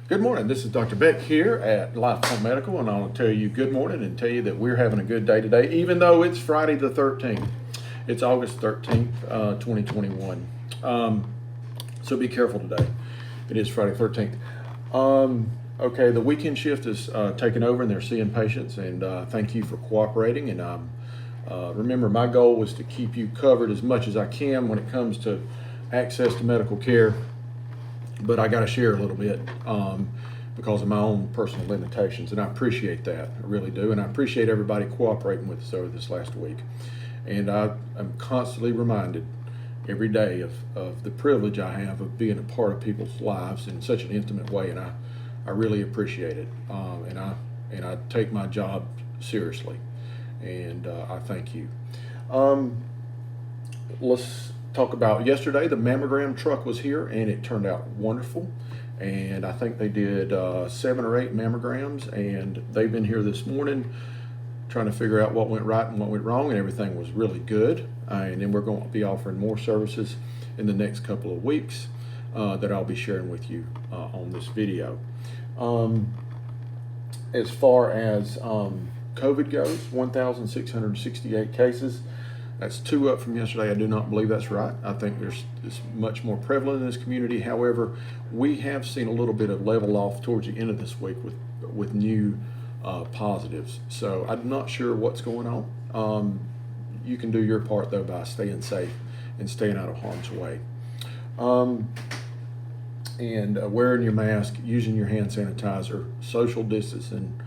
Good morning. This is Dr. Beck here at Life Home Medical, and I'll tell you good morning and tell you that we're having a good day today, even though it's Friday the 13th. It's August 13th, 2021. So be careful today. It is Friday 13th. Okay, the weekend shift is taking over, and they're seeing patients, and thank you for cooperating. And remember, my goal was to keep you covered as much as I can when it comes to access to medical care. But I got to share a little bit because of my own personal limitations, and I appreciate that. I really do, and I appreciate everybody cooperating with us over this last week. And I'm constantly reminded every day of the privilege I have of being a part of people's lives in such an intimate way, and I really appreciate it. And I take my job seriously, and I thank you. Let's talk about yesterday. The mammogram truck was here and it turned out wonderful, and I think they did 7 or 8 mammograms, and they've been here this morning trying to figure out what went right and what went wrong, and everything was really good. And then we're going to be offering more services in the next couple of weeks that I'll be sharing with you on this video. As far as COVID goes, 1,668 cases. That's 2 up from yesterday. I do not believe that's right. I think it's much more prevalent in this community. However, we have seen a little bit of level off towards the end of this week with new positives. So I'm not sure what's going on. You can do your part though by staying safe and staying out of harm's way. And wearing your mask, using your hand sanitizer, social distancing.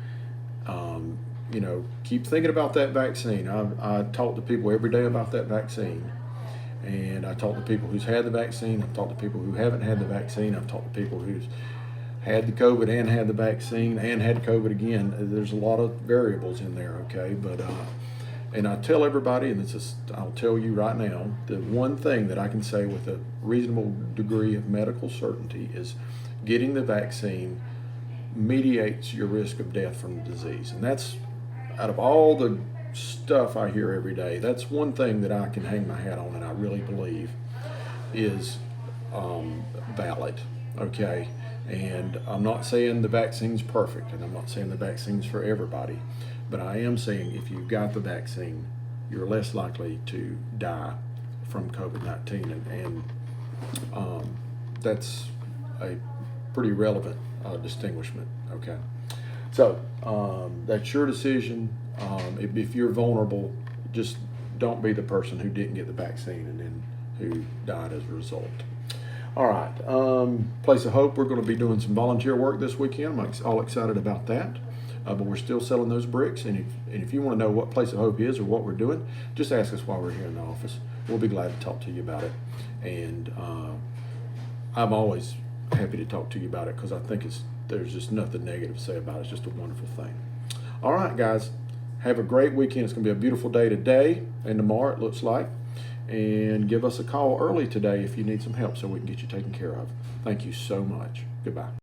Keep thinking about that vaccine. I talk to people every day about that vaccine. And I talk to people who's had the vaccine. I've talked to people who haven't had the vaccine. I've talked to people who's had the COVID and had the vaccine and had COVID again. There's a lot of variables in there, okay? But, and I tell everybody, and I'll tell you right now, the one thing that I can say with a reasonable degree of medical certainty is getting the vaccine mediates your risk of death from the disease. And that's, out of all the stuff I hear every day, that's one thing that I can hang my hat on and I really believe is valid, okay? And I'm not saying the vaccine's perfect, and I'm not saying the vaccine's for everybody, but I am saying if you've got the vaccine, you're less likely to die from COVID-19, and that's a pretty relevant distinguishment, okay? So that's your decision. If you're vulnerable, just don't be the person who didn't get the vaccine and then who died as a result. All right, Place of Hope, we're going to be doing some volunteer work this weekend. I'm all excited about that. But we're still selling those bricks, and if you want to know what Place of Hope is or what we're doing, just ask us while we're here in the office. We'll be glad to talk to you about it. And I'm always happy to talk to you about it because I think there's just nothing negative to say about it. It's just a wonderful thing. All right, guys, have a great weekend. It's going to be a beautiful day today and tomorrow, it looks like. And give us a call early today if you need some help so we can get you taken care of. Thank you so much. Goodbye.